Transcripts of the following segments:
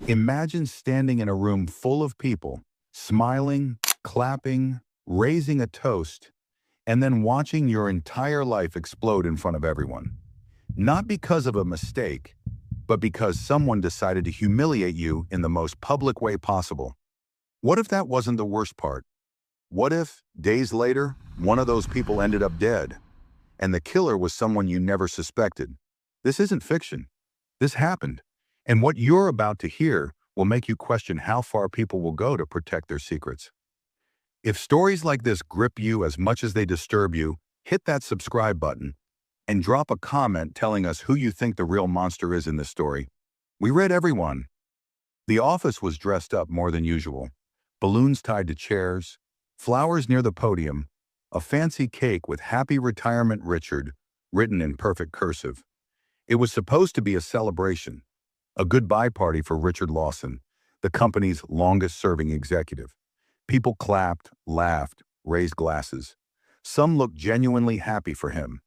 Imagine standing in a room full of people, smiling, clapping, raising a toast, and then watching your entire life explode in front of everyone. Not because of a mistake, but because someone decided to humiliate you in the most public way possible. What if that wasn't the worst part? What if, days later, one of those people ended up dead, and the killer was someone you never suspected? This isn't fiction. This happened. And what you're about to hear will make you question how far people will go to protect their secrets. If stories like this grip you as much as they disturb you, hit that subscribe button and drop a comment telling us who you think the real monster is in this story. We read everyone. The office was dressed up more than usual. Balloons tied to chairs, flowers near the podium, a fancy cake with "Happy Retirement Richard" written in perfect cursive. It was supposed to be a celebration, a goodbye party for Richard Lawson, the company's longest-serving executive. People clapped, laughed, raised glasses. Some looked genuinely happy for him.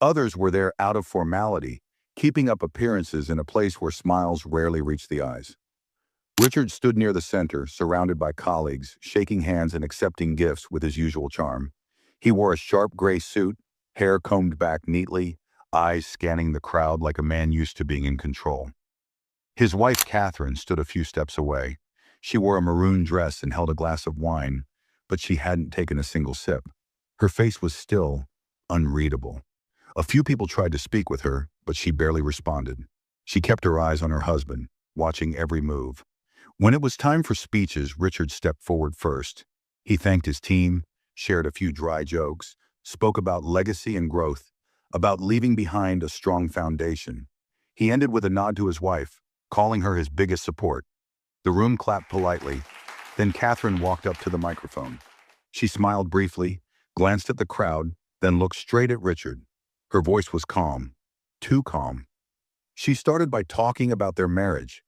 Others were there out of formality, keeping up appearances in a place where smiles rarely reach the eyes. Richard stood near the center, surrounded by colleagues, shaking hands and accepting gifts with his usual charm. He wore a sharp gray suit, hair combed back neatly, eyes scanning the crowd like a man used to being in control. His wife, Catherine, stood a few steps away. She wore a maroon dress and held a glass of wine, but she hadn't taken a single sip. Her face was still unreadable. A few people tried to speak with her, but she barely responded. She kept her eyes on her husband, watching every move. When it was time for speeches, Richard stepped forward first. He thanked his team, shared a few dry jokes, spoke about legacy and growth, about leaving behind a strong foundation. He ended with a nod to his wife, calling her his biggest support. The room clapped politely. Then Catherine walked up to the microphone. She smiled briefly, glanced at the crowd, then looked straight at Richard. Her voice was calm, too calm. She started by talking about their marriage,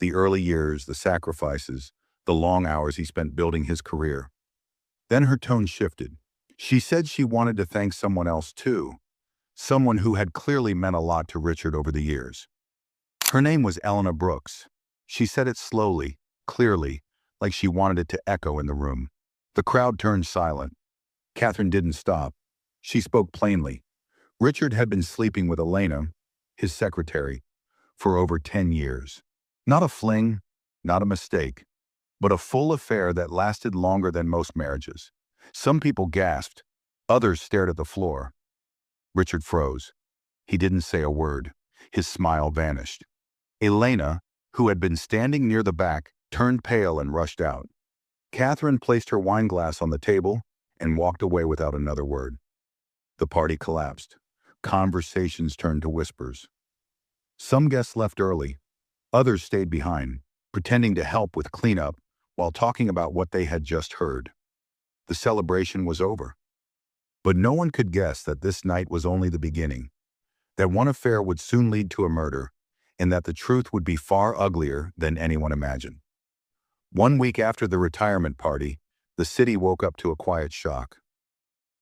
the early years, the sacrifices, the long hours he spent building his career. Then her tone shifted. She said she wanted to thank someone else too, someone who had clearly meant a lot to Richard over the years. Her name was Elena Brooks. She said it slowly, clearly, like she wanted it to echo in the room. The crowd turned silent. Catherine didn't stop. She spoke plainly. Richard had been sleeping with Elena, his secretary, for over 10 years. Not a fling, not a mistake, but a full affair that lasted longer than most marriages. Some people gasped. Others stared at the floor. Richard froze. He didn't say a word. His smile vanished. Elena, who had been standing near the back, turned pale and rushed out. Catherine placed her wineglass on the table and walked away without another word. The party collapsed. Conversations turned to whispers. Some guests left early. Others stayed behind, pretending to help with cleanup while talking about what they had just heard. The celebration was over. But no one could guess that this night was only the beginning, that one affair would soon lead to a murder, and that the truth would be far uglier than anyone imagined. 1 week after the retirement party, the city woke up to a quiet shock.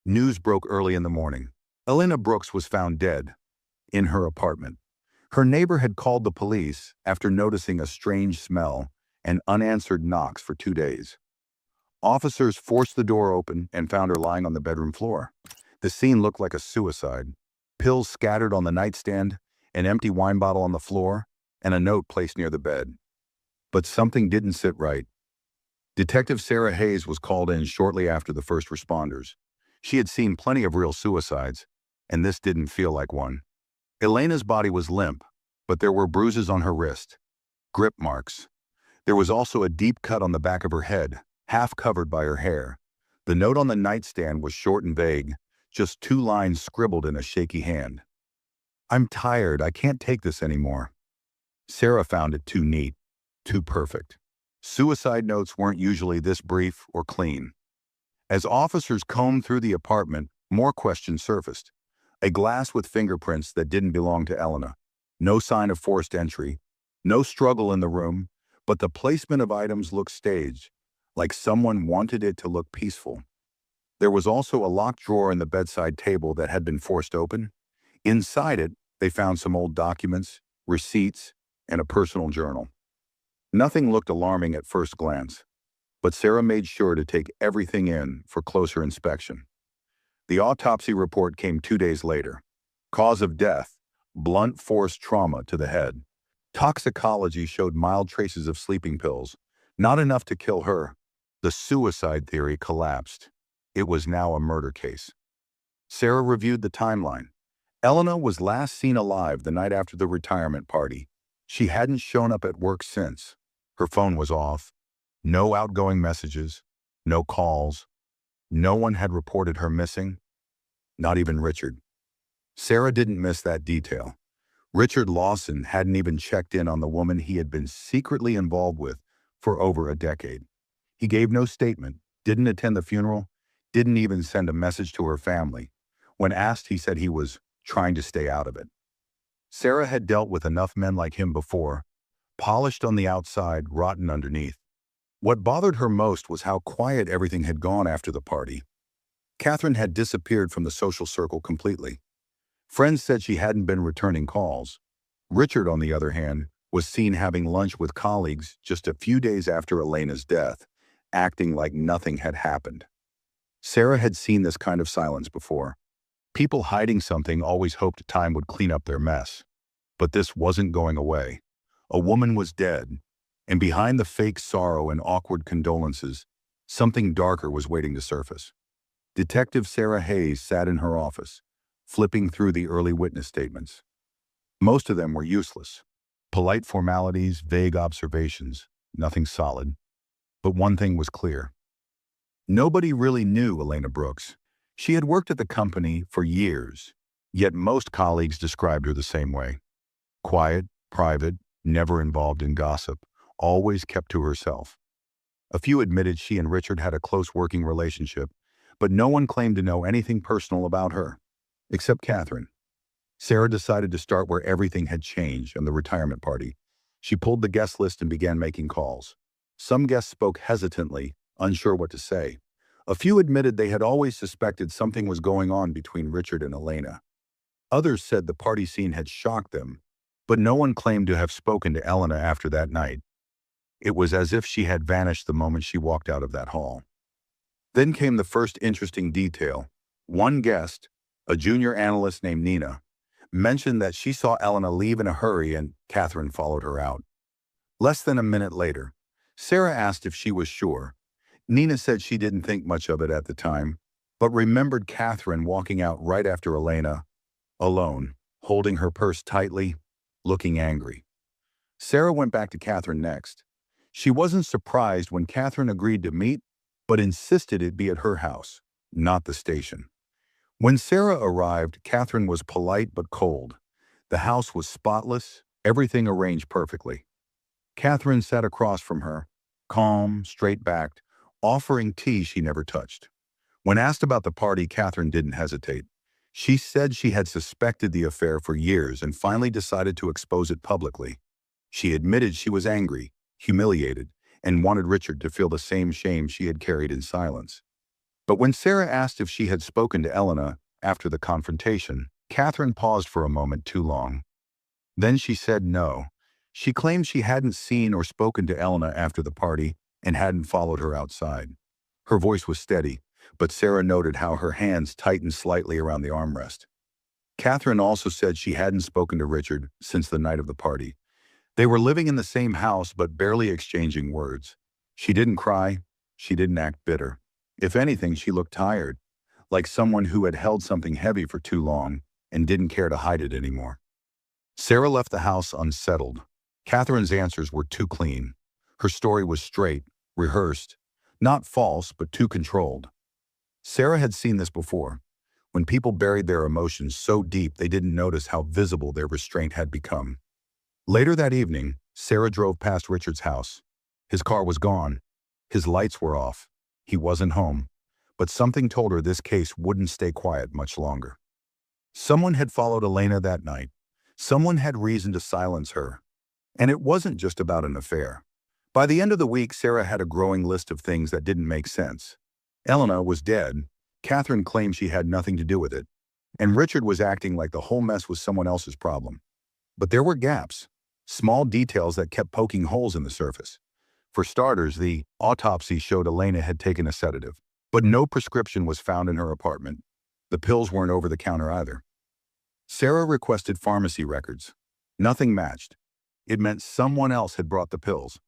News broke early in the morning. Elena Brooks was found dead in her apartment. Her neighbor had called the police after noticing a strange smell and unanswered knocks for 2 days. Officers forced the door open and found her lying on the bedroom floor. The scene looked like a suicide. Pills scattered on the nightstand, an empty wine bottle on the floor, and a note placed near the bed. But something didn't sit right. Detective Sarah Hayes was called in shortly after the first responders. She had seen plenty of real suicides, and this didn't feel like one. Elena's body was limp, but there were bruises on her wrist, grip marks. There was also a deep cut on the back of her head, half covered by her hair. The note on the nightstand was short and vague, just 2 lines scribbled in a shaky hand. "I'm tired, I can't take this anymore." Sarah found it too neat, too perfect. Suicide notes weren't usually this brief or clean. As officers combed through the apartment, more questions surfaced. A glass with fingerprints that didn't belong to Elena. No sign of forced entry. No struggle in the room, but the placement of items looked staged, like someone wanted it to look peaceful. There was also a locked drawer in the bedside table that had been forced open. Inside it, they found some old documents, receipts, and a personal journal. Nothing looked alarming at first glance, but Sarah made sure to take everything in for closer inspection. The autopsy report came 2 days later. Cause of death: blunt force trauma to the head. Toxicology showed mild traces of sleeping pills, not enough to kill her. The suicide theory collapsed. It was now a murder case. Sarah reviewed the timeline. Elena was last seen alive the night after the retirement party. She hadn't shown up at work since. Her phone was off. No outgoing messages. No calls. No one had reported her missing. Not even Richard. Sarah didn't miss that detail. Richard Lawson hadn't even checked in on the woman he had been secretly involved with for over a decade. He gave no statement, didn't attend the funeral, didn't even send a message to her family. When asked, he said he was trying to stay out of it. Sarah had dealt with enough men like him before, polished on the outside, rotten underneath. What bothered her most was how quiet everything had gone after the party. Catherine had disappeared from the social circle completely. Friends said she hadn't been returning calls. Richard, on the other hand, was seen having lunch with colleagues just a few days after Elena's death, acting like nothing had happened. Sarah had seen this kind of silence before. People hiding something always hoped time would clean up their mess. But this wasn't going away. A woman was dead, and behind the fake sorrow and awkward condolences, something darker was waiting to surface. Detective Sarah Hayes sat in her office, flipping through the early witness statements. Most of them were useless. Polite formalities, vague observations, nothing solid. But one thing was clear. Nobody really knew Elena Brooks. She had worked at the company for years, yet most colleagues described her the same way. Quiet, private, never involved in gossip, always kept to herself. A few admitted she and Richard had a close working relationship, but no one claimed to know anything personal about her, except Catherine. Sarah decided to start where everything had changed, on the retirement party. She pulled the guest list and began making calls. Some guests spoke hesitantly, unsure what to say. A few admitted they had always suspected something was going on between Richard and Elena. Others said the party scene had shocked them, but no one claimed to have spoken to Elena after that night. It was as if she had vanished the moment she walked out of that hall. Then came the first interesting detail. One guest, a junior analyst named Nina, mentioned that she saw Elena leave in a hurry and Catherine followed her out. Less than a minute later, Sarah asked if she was sure. Nina said she didn't think much of it at the time, but remembered Catherine walking out right after Elena, alone, holding her purse tightly, looking angry. Sarah went back to Catherine next. She wasn't surprised when Catherine agreed to meet, but insisted it be at her house, not the station. When Sarah arrived, Catherine was polite but cold. The house was spotless, everything arranged perfectly. Catherine sat across from her, calm, straight-backed, offering tea she never touched. When asked about the party, Catherine didn't hesitate. She said she had suspected the affair for years and finally decided to expose it publicly. She admitted she was angry, humiliated, and wanted Richard to feel the same shame she had carried in silence. But when Sarah asked if she had spoken to Elena after the confrontation, Catherine paused for a moment too long. Then she said no. She claimed she hadn't seen or spoken to Elena after the party and hadn't followed her outside. Her voice was steady, but Sarah noted how her hands tightened slightly around the armrest. Catherine also said she hadn't spoken to Richard since the night of the party. They were living in the same house but barely exchanging words. She didn't cry. She didn't act bitter. If anything, she looked tired, like someone who had held something heavy for too long and didn't care to hide it anymore. Sarah left the house unsettled. Catherine's answers were too clean. Her story was straight, rehearsed, not false, but too controlled. Sarah had seen this before, when people buried their emotions so deep they didn't notice how visible their restraint had become. Later that evening, Sarah drove past Richard's house. His car was gone. His lights were off. He wasn't home. But something told her this case wouldn't stay quiet much longer. Someone had followed Elena that night. Someone had reason to silence her. And it wasn't just about an affair. By the end of the week, Sarah had a growing list of things that didn't make sense. Elena was dead. Catherine claimed she had nothing to do with it. And Richard was acting like the whole mess was someone else's problem. But there were gaps. Small details that kept poking holes in the surface. For starters, the autopsy showed Elena had taken a sedative, but no prescription was found in her apartment. The pills weren't over the counter either. Sarah requested pharmacy records. Nothing matched. It meant someone else had brought the pills.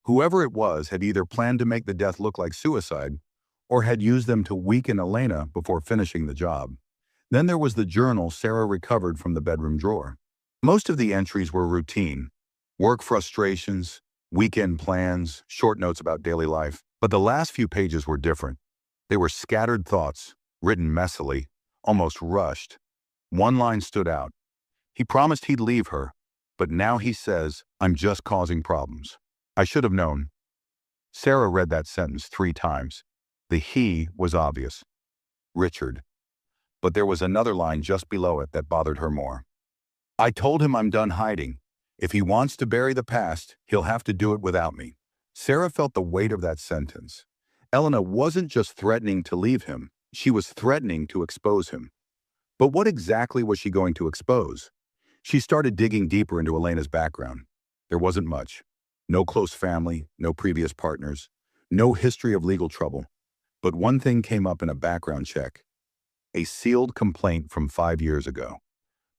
Whoever it was had either planned to make the death look like suicide or had used them to weaken Elena before finishing the job. Then there was the journal Sarah recovered from the bedroom drawer. Most of the entries were routine. Work frustrations, weekend plans, short notes about daily life. But the last few pages were different. They were scattered thoughts, written messily, almost rushed. One line stood out. He promised he'd leave her, but now he says, "I'm just causing problems." I should have known. Sarah read that sentence 3 times. The he was obvious. Richard. But there was another line just below it that bothered her more. I told him I'm done hiding. If he wants to bury the past, he'll have to do it without me. Sarah felt the weight of that sentence. Elena wasn't just threatening to leave him, she was threatening to expose him. But what exactly was she going to expose? She started digging deeper into Elena's background. There wasn't much. No close family, no previous partners, no history of legal trouble. But one thing came up in a background check. A sealed complaint from 5 years ago,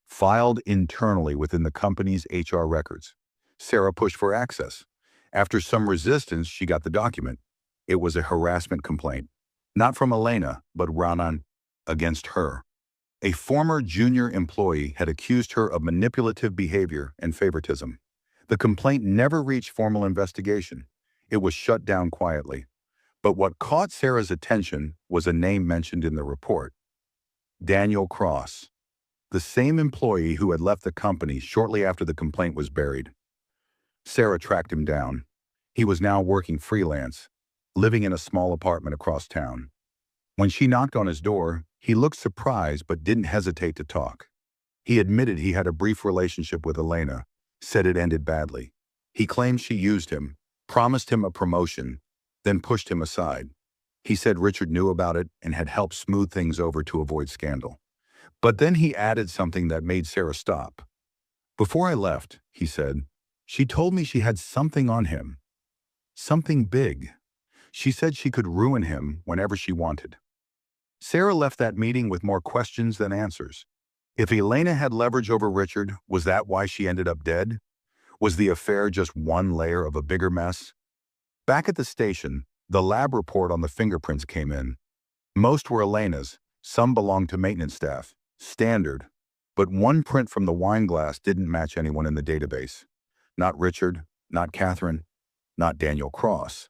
filed internally within the company's HR records. Sarah pushed for access. After some resistance, she got the document. It was a harassment complaint, not from Elena, but Ranan against her. A former junior employee had accused her of manipulative behavior and favoritism. The complaint never reached formal investigation. It was shut down quietly. But what caught Sarah's attention was a name mentioned in the report. Daniel Cross, the same employee who had left the company shortly after the complaint was buried. Sarah tracked him down. He was now working freelance, living in a small apartment across town. When she knocked on his door, he looked surprised but didn't hesitate to talk. He admitted he had a brief relationship with Elena, said it ended badly. He claimed she used him, promised him a promotion, then pushed him aside. He said Richard knew about it and had helped smooth things over to avoid scandal. But then he added something that made Sarah stop. Before I left, he said, she told me she had something on him. Something big. She said she could ruin him whenever she wanted. Sarah left that meeting with more questions than answers. If Elena had leverage over Richard, was that why she ended up dead? Was the affair just one layer of a bigger mess? Back at the station, the lab report on the fingerprints came in. Most were Elena's, some belonged to maintenance staff. Standard. But one print from the wine glass didn't match anyone in the database. Not Richard, not Catherine, not Daniel Cross.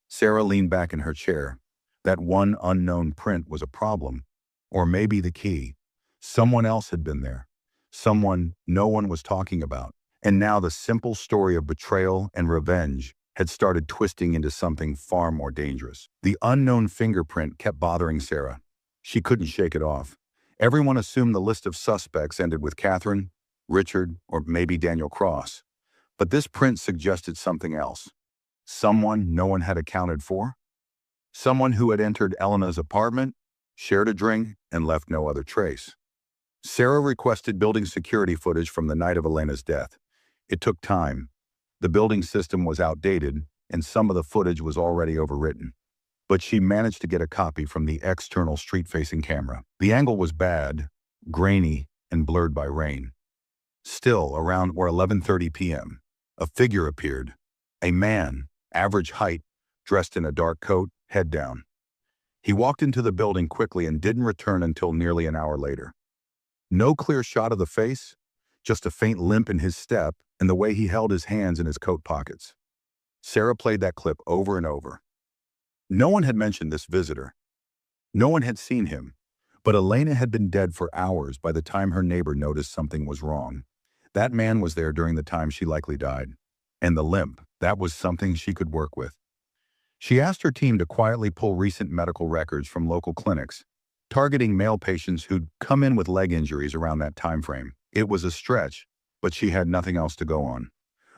Sarah leaned back in her chair. That one unknown print was a problem. Or maybe the key. Someone else had been there. Someone no one was talking about. And now the simple story of betrayal and revenge had started twisting into something far more dangerous. The unknown fingerprint kept bothering Sarah. She couldn't shake it off. Everyone assumed the list of suspects ended with Catherine, Richard, or maybe Daniel Cross. But this print suggested something else. Someone no one had accounted for? Someone who had entered Elena's apartment, shared a drink, and left no other trace. Sarah requested building security footage from the night of Elena's death. It took time. The building system was outdated, and some of the footage was already overwritten. But she managed to get a copy from the external street-facing camera. The angle was bad, grainy, and blurred by rain. Still, around 11:30 p.m., a figure appeared. A man, average height, dressed in a dark coat, head down. He walked into the building quickly and didn't return until nearly an hour later. No clear shot of the face, just a faint limp in his step and the way he held his hands in his coat pockets. Sarah played that clip over and over. No one had mentioned this visitor. No one had seen him, but Elena had been dead for hours by the time her neighbor noticed something was wrong. That man was there during the time she likely died. And the limp, that was something she could work with. She asked her team to quietly pull recent medical records from local clinics, targeting male patients who'd come in with leg injuries around that time frame. It was a stretch, but she had nothing else to go on.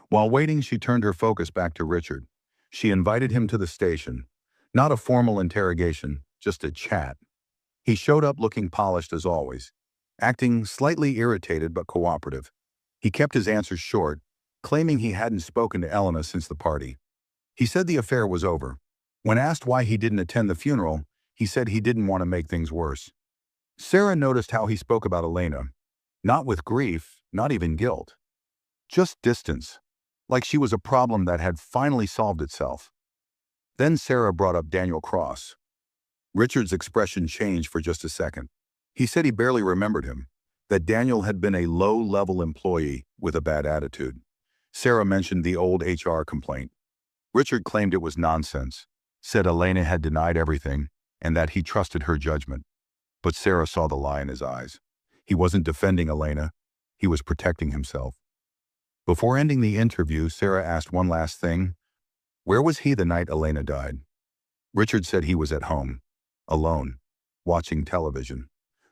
While waiting, she turned her focus back to Richard. She invited him to the station. Not a formal interrogation, just a chat. He showed up looking polished as always, acting slightly irritated but cooperative. He kept his answers short, claiming he hadn't spoken to Elena since the party. He said the affair was over. When asked why he didn't attend the funeral, he said he didn't want to make things worse. Sarah noticed how he spoke about Elena, not with grief, not even guilt, just distance, like she was a problem that had finally solved itself. Then Sarah brought up Daniel Cross. Richard's expression changed for just a second. He said he barely remembered him, that Daniel had been a low-level employee with a bad attitude. Sarah mentioned the old HR complaint. Richard claimed it was nonsense, said Elena had denied everything, and that he trusted her judgment. But Sarah saw the lie in his eyes. He wasn't defending Elena, he was protecting himself. Before ending the interview, Sarah asked one last thing. Where was he the night Elena died? Richard said he was at home, alone, watching television.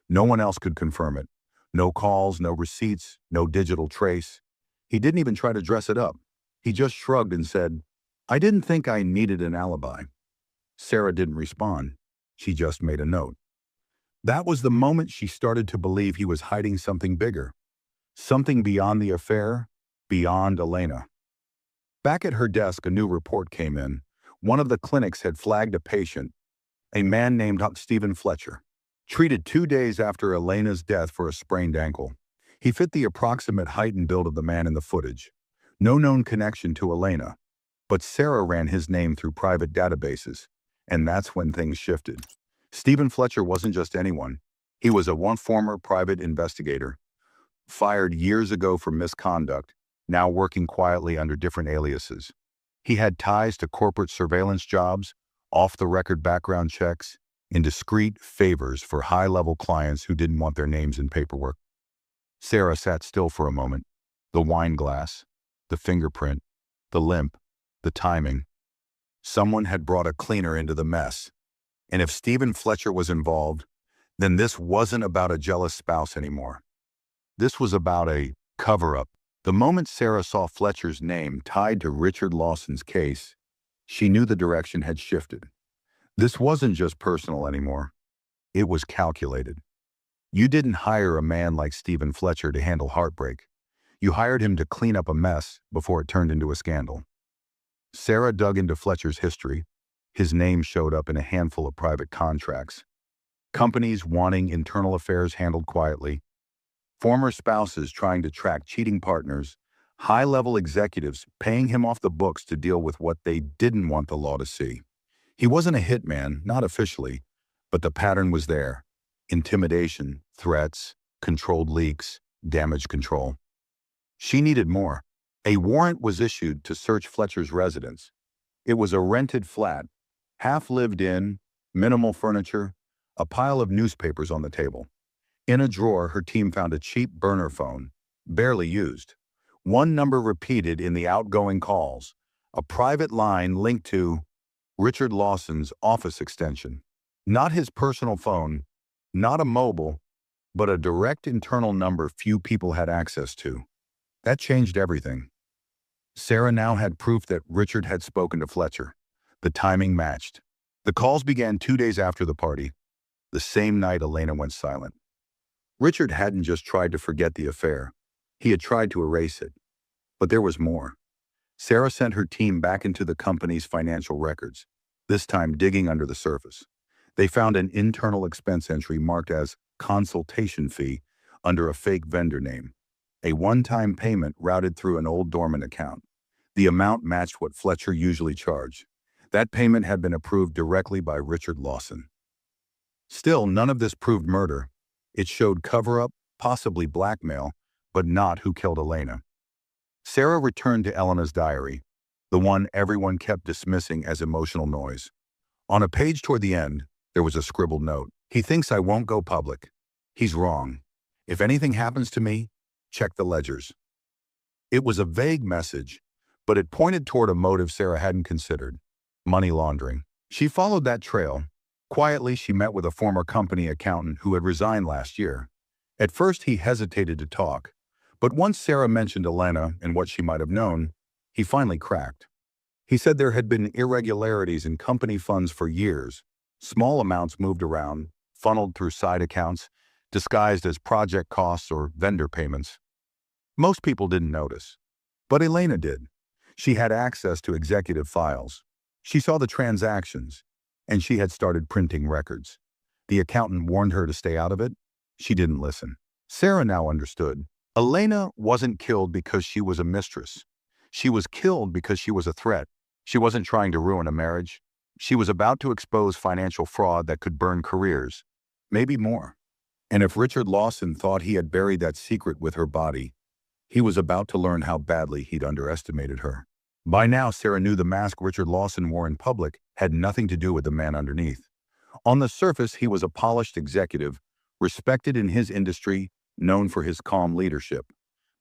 No one else could confirm it. No calls, no receipts, no digital trace. He didn't even try to dress it up. He just shrugged and said, I didn't think I needed an alibi. Sarah didn't respond. She just made a note. That was the moment she started to believe he was hiding something bigger. Something beyond the affair, beyond Elena. Back at her desk, a new report came in. One of the clinics had flagged a patient, a man named Stephen Fletcher, treated 2 days after Elena's death for a sprained ankle. He fit the approximate height and build of the man in the footage. No known connection to Elena, but Sarah ran his name through private databases, and that's when things shifted. Stephen Fletcher wasn't just anyone. He was a former private investigator, fired years ago for misconduct, now working quietly under different aliases. He had ties to corporate surveillance jobs, off-the-record background checks, and discreet favors for high-level clients who didn't want their names in paperwork. Sarah sat still for a moment. The wine glass, the fingerprint, the limp, the timing. Someone had brought a cleaner into the mess. And if Stephen Fletcher was involved, then this wasn't about a jealous spouse anymore. This was about a cover-up. The moment Sarah saw Fletcher's name tied to Richard Lawson's case, she knew the direction had shifted. This wasn't just personal anymore. It was calculated. You didn't hire a man like Stephen Fletcher to handle heartbreak. You hired him to clean up a mess before it turned into a scandal. Sarah dug into Fletcher's history. His name showed up in a handful of private contracts. Companies wanting internal affairs handled quietly. Former spouses trying to track cheating partners. High-level executives paying him off the books to deal with what they didn't want the law to see. He wasn't a hitman, not officially, but the pattern was there. Intimidation, threats, controlled leaks, damage control. She needed more. A warrant was issued to search Fletcher's residence. It was a rented flat, half lived in, minimal furniture, a pile of newspapers on the table. In a drawer, her team found a cheap burner phone, barely used. One number repeated in the outgoing calls, a private line linked to Richard Lawson's office extension. Not his personal phone, not a mobile, but a direct internal number few people had access to. That changed everything. Sarah now had proof that Richard had spoken to Fletcher. The timing matched. The calls began 2 days after the party, the same night Elena went silent. Richard hadn't just tried to forget the affair. He had tried to erase it. But there was more. Sarah sent her team back into the company's financial records, this time digging under the surface. They found an internal expense entry marked as consultation fee under a fake vendor name, a one-time payment routed through an old dormant account. The amount matched what Fletcher usually charged. That payment had been approved directly by Richard Lawson. Still, none of this proved murder. It showed cover-up, possibly blackmail, but not who killed Elena. Sarah returned to Elena's diary, the one everyone kept dismissing as emotional noise. On a page toward the end, there was a scribbled note. He thinks I won't go public. He's wrong. If anything happens to me, check the ledgers. It was a vague message, but it pointed toward a motive Sarah hadn't considered: money laundering. She followed that trail. Quietly, she met with a former company accountant who had resigned last year. At first, he hesitated to talk, but once Sarah mentioned Elena and what she might have known, he finally cracked. He said there had been irregularities in company funds for years. Small amounts moved around, funneled through side accounts, disguised as project costs or vendor payments. Most people didn't notice. But Elena did. She had access to executive files. She saw the transactions, and she had started printing records. The accountant warned her to stay out of it. She didn't listen. Sarah now understood. Elena wasn't killed because she was a mistress. She was killed because she was a threat. She wasn't trying to ruin a marriage. She was about to expose financial fraud that could burn careers, maybe more. And if Richard Lawson thought he had buried that secret with her body, he was about to learn how badly he'd underestimated her. By now, Sarah knew the mask Richard Lawson wore in public had nothing to do with the man underneath. On the surface, he was a polished executive, respected in his industry, known for his calm leadership.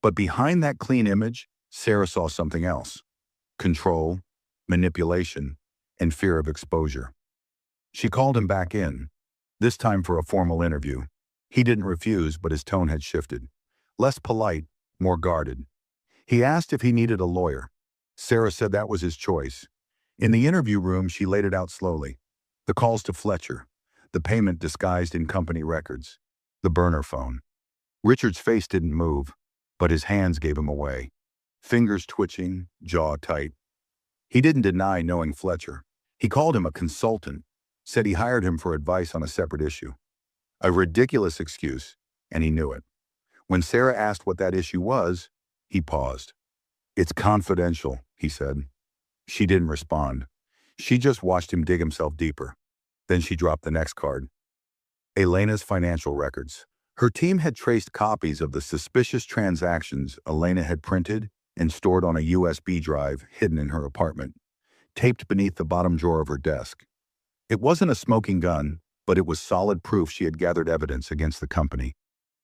But behind that clean image, Sarah saw something else: control, manipulation, and fear of exposure. She called him back in, this time for a formal interview. He didn't refuse, but his tone had shifted. Less polite, more guarded. He asked if he needed a lawyer. Sarah said that was his choice. In the interview room, she laid it out slowly. The calls to Fletcher, the payment disguised in company records, the burner phone. Richard's face didn't move, but his hands gave him away. Fingers twitching, jaw tight. He didn't deny knowing Fletcher. He called him a consultant, said he hired him for advice on a separate issue. A ridiculous excuse, and he knew it. When Sarah asked what that issue was, he paused. "It's confidential," he said. She didn't respond. She just watched him dig himself deeper. Then she dropped the next card. Elena's financial records. Her team had traced copies of the suspicious transactions Elena had printed and stored on a USB drive hidden in her apartment, taped beneath the bottom drawer of her desk. It wasn't a smoking gun, but it was solid proof she had gathered evidence against the company.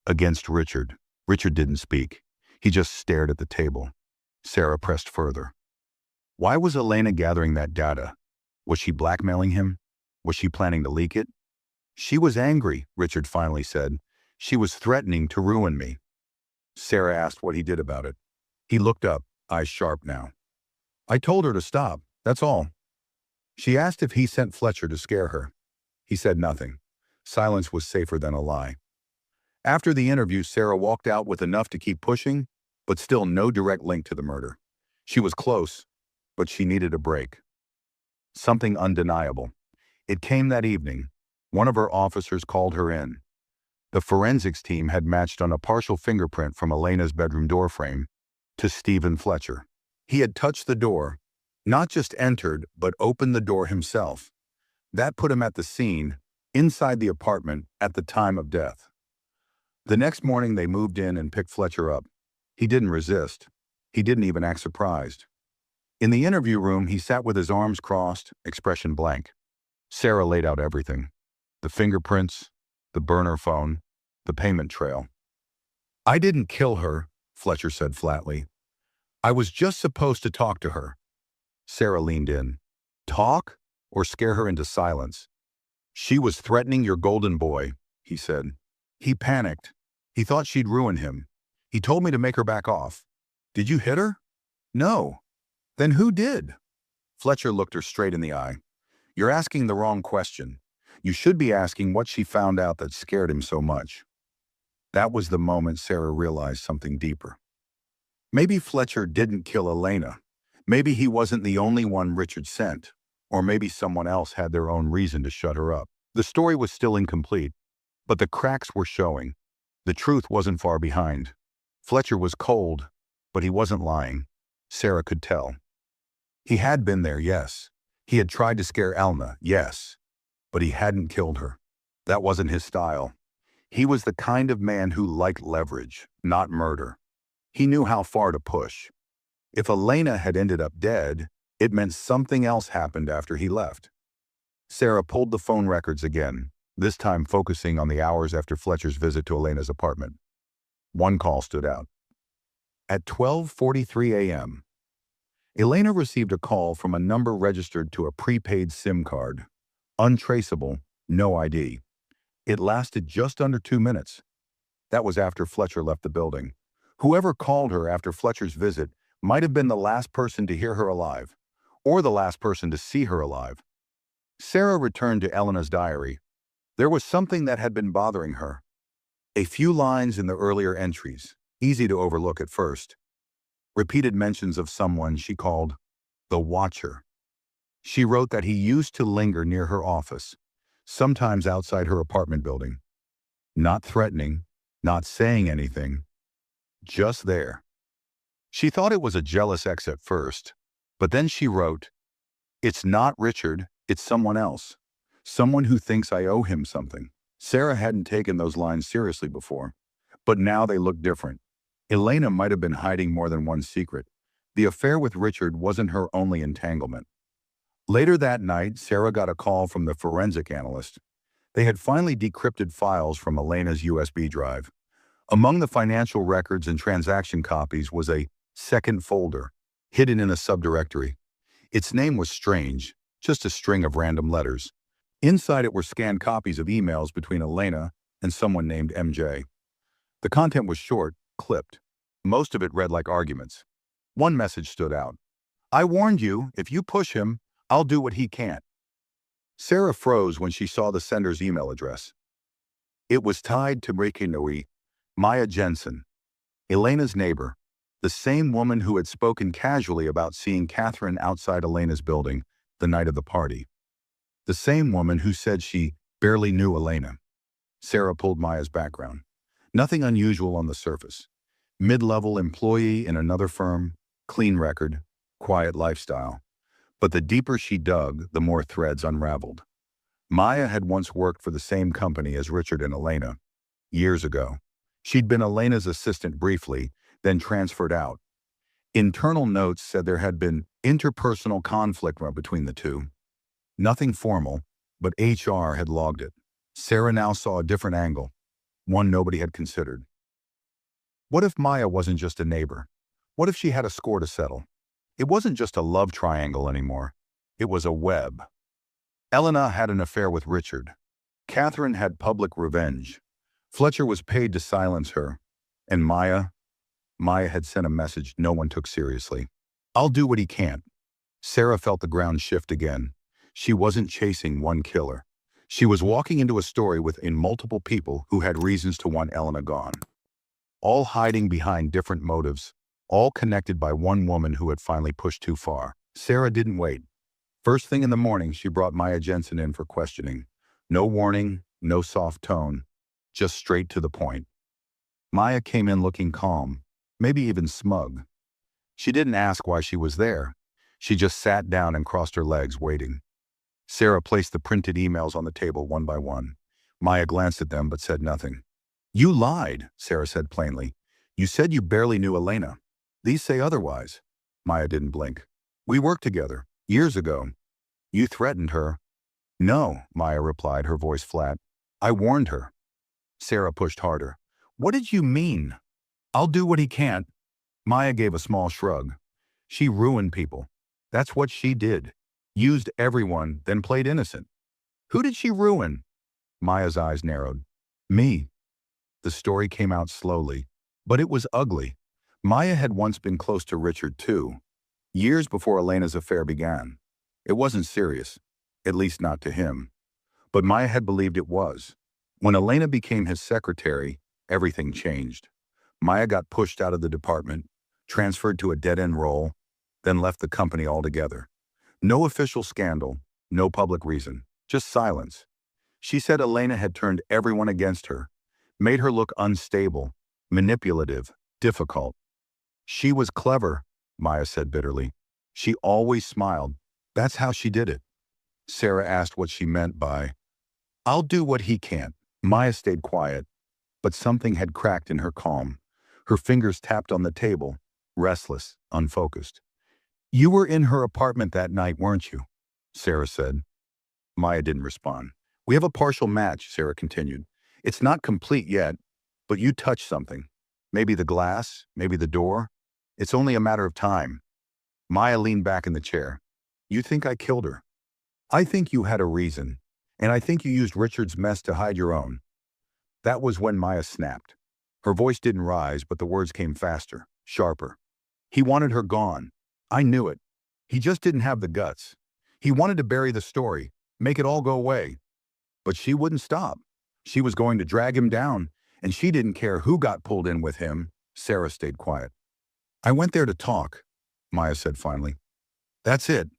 Against Richard. Richard didn't speak. He just stared at the table. Sarah pressed further. Why was Elena gathering that data? Was she blackmailing him? Was she planning to leak it? She was angry, Richard finally said. She was threatening to ruin me. Sarah asked what he did about it. He looked up, eyes sharp now. I told her to stop, that's all. She asked if he sent Fletcher to scare her. He said nothing. Silence was safer than a lie. After the interview, Sarah walked out with enough to keep pushing, but still no direct link to the murder. She was close, but she needed a break. Something undeniable. It came that evening. One of her officers called her in. The forensics team had matched on a partial fingerprint from Elena's bedroom doorframe to Stephen Fletcher. He had touched the door, not just entered, but opened the door himself. That put him at the scene, inside the apartment, at the time of death. The next morning they moved in and picked Fletcher up. He didn't resist. He didn't even act surprised. In the interview room, he sat with his arms crossed, expression blank. Sarah laid out everything. The fingerprints, the burner phone, the payment trail. I didn't kill her, Fletcher said flatly. I was just supposed to talk to her. Sarah leaned in. Talk? Or scare her into silence? She was threatening your golden boy, he said. He panicked. He thought she'd ruin him. He told me to make her back off. Did you hit her? No. Then who did? Fletcher looked her straight in the eye. You're asking the wrong question. You should be asking what she found out that scared him so much. That was the moment Sarah realized something deeper. Maybe Fletcher didn't kill Elena. Maybe he wasn't the only one Richard sent. Or maybe someone else had their own reason to shut her up. The story was still incomplete, but the cracks were showing. The truth wasn't far behind. Fletcher was cold, but he wasn't lying. Sarah could tell. He had been there, yes. He had tried to scare Elna, yes. But he hadn't killed her. That wasn't his style. He was the kind of man who liked leverage, not murder. He knew how far to push. If Elena had ended up dead, it meant something else happened after he left. Sarah pulled the phone records again, this time focusing on the hours after Fletcher's visit to Elena's apartment. One call stood out. At 12:43 a.m., Elena received a call from a number registered to a prepaid SIM card. Untraceable, no ID. It lasted just under 2 minutes. That was after Fletcher left the building. Whoever called her after Fletcher's visit might have been the last person to hear her alive, or the last person to see her alive. Sarah returned to Elena's diary. There was something that had been bothering her. A few lines in the earlier entries, easy to overlook at first. repeated mentions of someone she called the Watcher. She wrote that he used to linger near her office, sometimes outside her apartment building, not threatening, not saying anything, just there. She thought it was a jealous ex at first, but then she wrote, "It's not Richard, it's someone else. Someone who thinks I owe him something." Sarah hadn't taken those lines seriously before, but now they looked different. Elena might have been hiding more than one secret. The affair with Richard wasn't her only entanglement. Later that night, Sarah got a call from the forensic analyst. They had finally decrypted files from Elena's USB drive. Among the financial records and transaction copies was a second folder, hidden in a subdirectory. Its name was strange, just a string of random letters. Inside it were scanned copies of emails between Elena and someone named MJ. The content was short, clipped. Most of it read like arguments. One message stood out. "I warned you, if you push him, I'll do what he can't." Sarah froze when she saw the sender's email address. It was tied to Rekinoi, Maya Jensen, Elena's neighbor, the same woman who had spoken casually about seeing Catherine outside Elena's building the night of the party. The same woman who said she barely knew Elena. Sarah pulled Maya's background. Nothing unusual on the surface. Mid-level employee in another firm, clean record, quiet lifestyle. But the deeper she dug, the more threads unraveled. Maya had once worked for the same company as Richard and Elena. Years ago. She'd been Elena's assistant briefly, then transferred out. Internal notes said there had been interpersonal conflict between the two. Nothing formal, but HR had logged it. Sarah now saw a different angle, one nobody had considered. What if Maya wasn't just a neighbor? What if she had a score to settle? It wasn't just a love triangle anymore. It was a web. Elena had an affair with Richard. Catherine had public revenge. Fletcher was paid to silence her. And Maya had sent a message no one took seriously. "I'll do what he can." Sarah felt the ground shift again. She wasn't chasing one killer. She was walking into a story within multiple people who had reasons to want Elena gone. All hiding behind different motives, all connected by one woman who had finally pushed too far. Sarah didn't wait. First thing in the morning, she brought Maya Jensen in for questioning. No warning, no soft tone, just straight to the point. Maya came in looking calm, maybe even smug. She didn't ask why she was there. She just sat down and crossed her legs, waiting. Sarah placed the printed emails on the table one by one. Maya glanced at them but said nothing. "You lied," Sarah said plainly. "You said you barely knew Elena. These say otherwise." Maya didn't blink. "We worked together, years ago. You threatened her." "No," Maya replied, her voice flat. "I warned her." Sarah pushed harder. "What did you mean?" "I'll do what he can't." Maya gave a small shrug. "She ruined people. That's what she did. Used everyone, then played innocent." "Who did she ruin?" Maya's eyes narrowed. "Me." The story came out slowly, but it was ugly. Maya had once been close to Richard too, years before Elena's affair began. It wasn't serious, at least not to him. But Maya had believed it was. When Elena became his secretary, everything changed. Maya got pushed out of the department, transferred to a dead-end role, then left the company altogether. No official scandal, no public reason, just silence. She said Elena had turned everyone against her, made her look unstable, manipulative, difficult. "She was clever," Maya said bitterly. "She always smiled. That's how she did it." Sarah asked what she meant by, "I'll do what he can't." Maya stayed quiet, but something had cracked in her calm. Her fingers tapped on the table, restless, unfocused. "You were in her apartment that night, weren't you?" Sarah said. Maya didn't respond. "We have a partial match," Sarah continued. "It's not complete yet, but you touched something. Maybe the glass, maybe the door. It's only a matter of time." Maya leaned back in the chair. "You think I killed her?" "I think you had a reason, and I think you used Richard's mess to hide your own." That was when Maya snapped. Her voice didn't rise, but the words came faster, sharper. "He wanted her gone. I knew it. He just didn't have the guts. He wanted to bury the story, make it all go away. But she wouldn't stop. She was going to drag him down, and she didn't care who got pulled in with him." Sarah stayed quiet. I went there to talk, Maya said finally. That's it.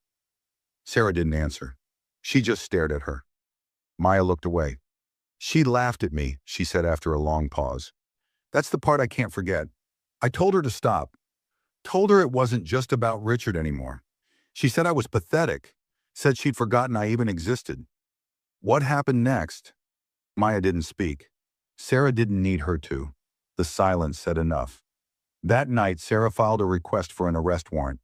Sarah didn't answer. She just stared at her. Maya looked away. She laughed at me, she said after a long pause. That's the part I can't forget. I told her to stop. Told her it wasn't just about Richard anymore. She said I was pathetic. Said she'd forgotten I even existed. What happened next? Maya didn't speak. Sarah didn't need her to. The silence said enough. That night, Sarah filed a request for an arrest warrant.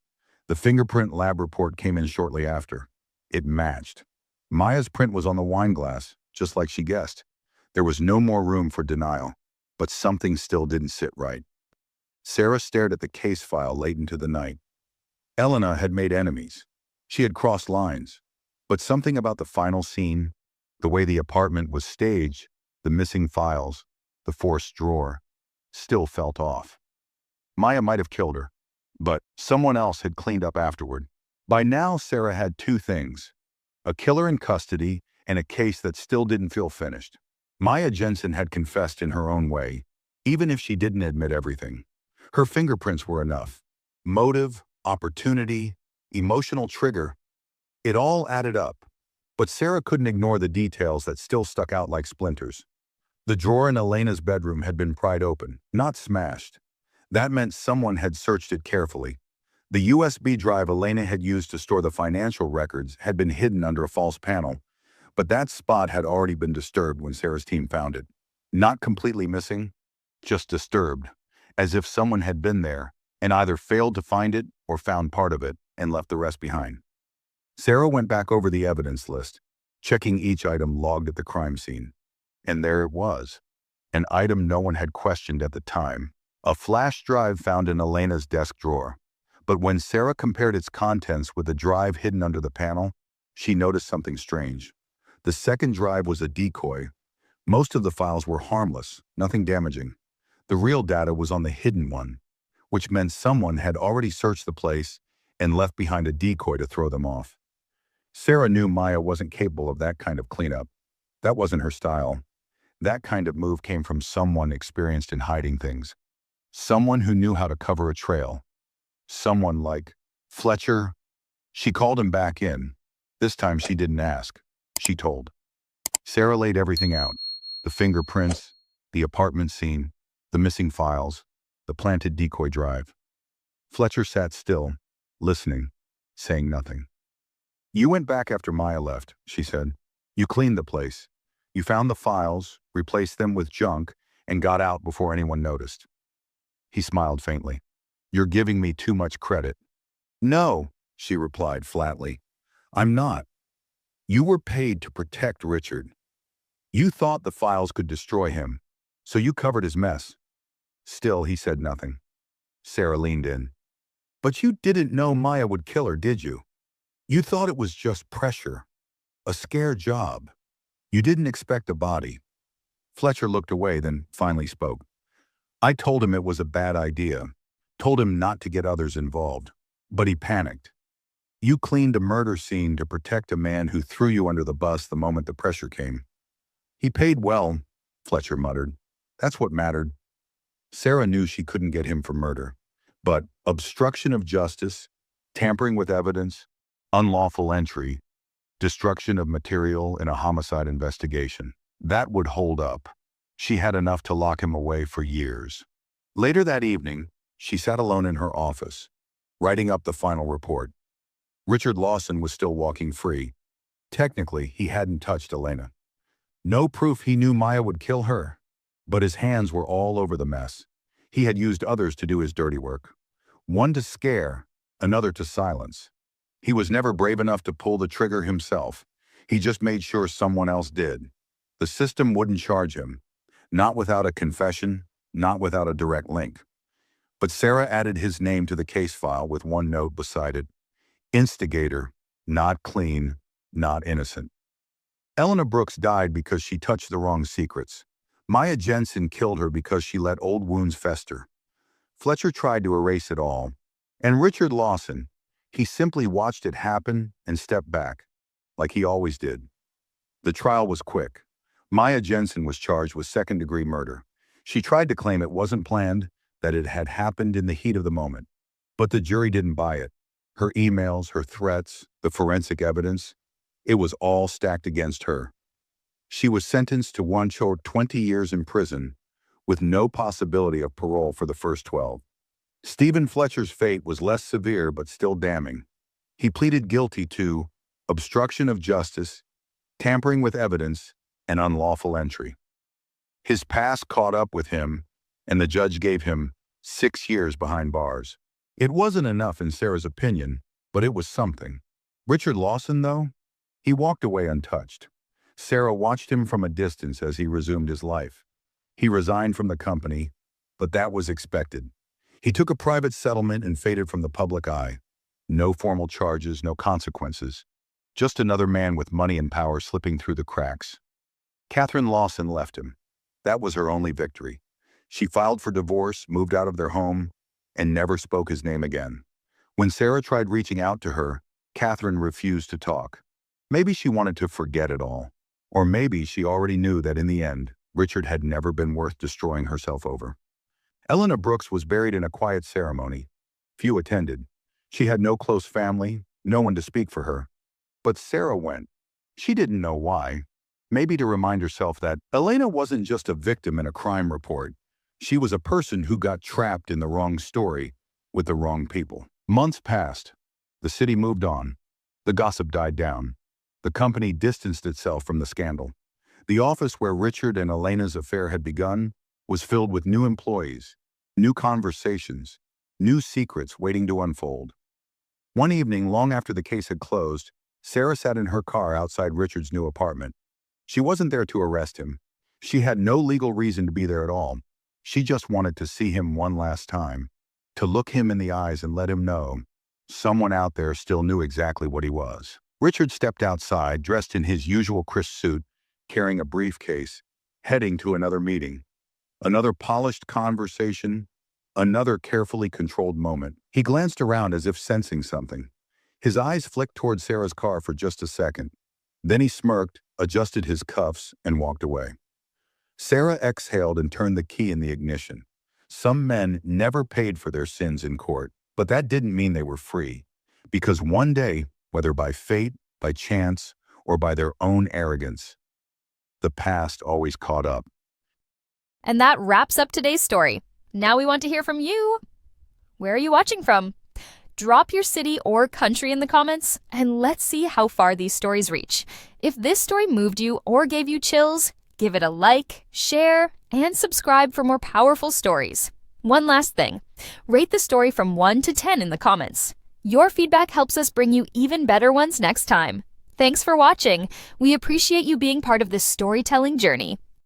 The fingerprint lab report came in shortly after. It matched. Maya's print was on the wine glass, just like she guessed. There was no more room for denial, but something still didn't sit right. Sarah stared at the case file late into the night. Elena had made enemies. She had crossed lines. But something about the final scene, the way the apartment was staged, the missing files, the forced drawer, still felt off. Maya might have killed her, but someone else had cleaned up afterward. By now, Sarah had two things: a killer in custody and a case that still didn't feel finished. Maya Jensen had confessed in her own way, even if she didn't admit everything. Her fingerprints were enough. Motive, opportunity, emotional trigger. It all added up. But Sarah couldn't ignore the details that still stuck out like splinters. The drawer in Elena's bedroom had been pried open, not smashed. That meant someone had searched it carefully. The USB drive Elena had used to store the financial records had been hidden under a false panel, but that spot had already been disturbed when Sarah's team found it. Not completely missing, just disturbed, as if someone had been there and either failed to find it or found part of it and left the rest behind. Sarah went back over the evidence list, checking each item logged at the crime scene. And there it was, an item no one had questioned at the time, a flash drive found in Elena's desk drawer. But when Sarah compared its contents with the drive hidden under the panel, she noticed something strange. The second drive was a decoy. Most of the files were harmless, nothing damaging. The real data was on the hidden one, which meant someone had already searched the place and left behind a decoy to throw them off. Sarah knew Maya wasn't capable of that kind of cleanup. That wasn't her style. That kind of move came from someone experienced in hiding things. Someone who knew how to cover a trail. Someone like Fletcher. She called him back in. This time she didn't ask. She told. Sarah laid everything out. The fingerprints, the apartment scene, the missing files, the planted decoy drive. Fletcher sat still, listening, saying nothing. You went back after Maya left, she said. You cleaned the place. You found the files, replaced them with junk, and got out before anyone noticed. He smiled faintly. You're giving me too much credit. No, she replied flatly. I'm not. You were paid to protect Richard. You thought the files could destroy him, so you covered his mess. Still, he said nothing. Sarah leaned in. But you didn't know Maya would kill her, did you? You thought it was just pressure, a scare job. You didn't expect a body. Fletcher looked away, then finally spoke. I told him it was a bad idea, told him not to get others involved, but he panicked. You cleaned a murder scene to protect a man who threw you under the bus the moment the pressure came. He paid well, Fletcher muttered. That's what mattered. Sarah knew she couldn't get him for murder, but obstruction of justice, tampering with evidence, unlawful entry, destruction of material in a homicide investigation, that would hold up. She had enough to lock him away for years. Later that evening, she sat alone in her office, writing up the final report. Richard Lawson was still walking free. Technically, he hadn't touched Elena. No proof he knew Maya would kill her, but his hands were all over the mess. He had used others to do his dirty work. One to scare, another to silence. He was never brave enough to pull the trigger himself. He just made sure someone else did. The system wouldn't charge him. Not without a confession, not without a direct link. But Sarah added his name to the case file with one note beside it. Instigator, not clean, not innocent. Elena Brooks died because she touched the wrong secrets. Maya Jensen killed her because she let old wounds fester. Fletcher tried to erase it all. And Richard Lawson, he simply watched it happen and stepped back, like he always did. The trial was quick. Maya Jensen was charged with second-degree murder. She tried to claim it wasn't planned, that it had happened in the heat of the moment. But the jury didn't buy it. Her emails, her threats, the forensic evidence, it was all stacked against her. She was sentenced to 20 years in prison, with no possibility of parole for the first 12. Stephen Fletcher's fate was less severe but still damning. He pleaded guilty to obstruction of justice, tampering with evidence, and unlawful entry. His past caught up with him, and the judge gave him 6 years behind bars. It wasn't enough in Sarah's opinion, but it was something. Richard Lawson, though, he walked away untouched. Sarah watched him from a distance as he resumed his life. He resigned from the company, but that was expected. He took a private settlement and faded from the public eye. No formal charges, no consequences. Just another man with money and power slipping through the cracks. Catherine Lawson left him. That was her only victory. She filed for divorce, moved out of their home, and never spoke his name again. When Sarah tried reaching out to her, Catherine refused to talk. Maybe she wanted to forget it all. Or maybe she already knew that in the end, Richard had never been worth destroying herself over. Eleanor Brooks was buried in a quiet ceremony. Few attended. She had no close family, no one to speak for her. But Sarah went. She didn't know why. Maybe to remind herself that Elena wasn't just a victim in a crime report. She was a person who got trapped in the wrong story with the wrong people. Months passed. The city moved on. The gossip died down. The company distanced itself from the scandal. The office where Richard and Elena's affair had begun was filled with new employees, new conversations, new secrets waiting to unfold. One evening, long after the case had closed, Sarah sat in her car outside Richard's new apartment. She wasn't there to arrest him. She had no legal reason to be there at all. She just wanted to see him one last time, to look him in the eyes and let him know someone out there still knew exactly what he was. Richard stepped outside, dressed in his usual crisp suit, carrying a briefcase, heading to another meeting. Another polished conversation, another carefully controlled moment. He glanced around as if sensing something. His eyes flicked toward Sarah's car for just a second. Then he smirked, adjusted his cuffs, and walked away. Sarah exhaled and turned the key in the ignition. Some men never paid for their sins in court, but that didn't mean they were free. Because one day, whether by fate, by chance, or by their own arrogance, the past always caught up. And that wraps up today's story. Now we want to hear from you. Where are you watching from? Drop your city or country in the comments, and let's see how far these stories reach. If this story moved you or gave you chills, give it a like, share, and subscribe for more powerful stories. One last thing, rate the story from 1 to 10 in the comments. Your feedback helps us bring you even better ones next time. Thanks for watching. We appreciate you being part of this storytelling journey.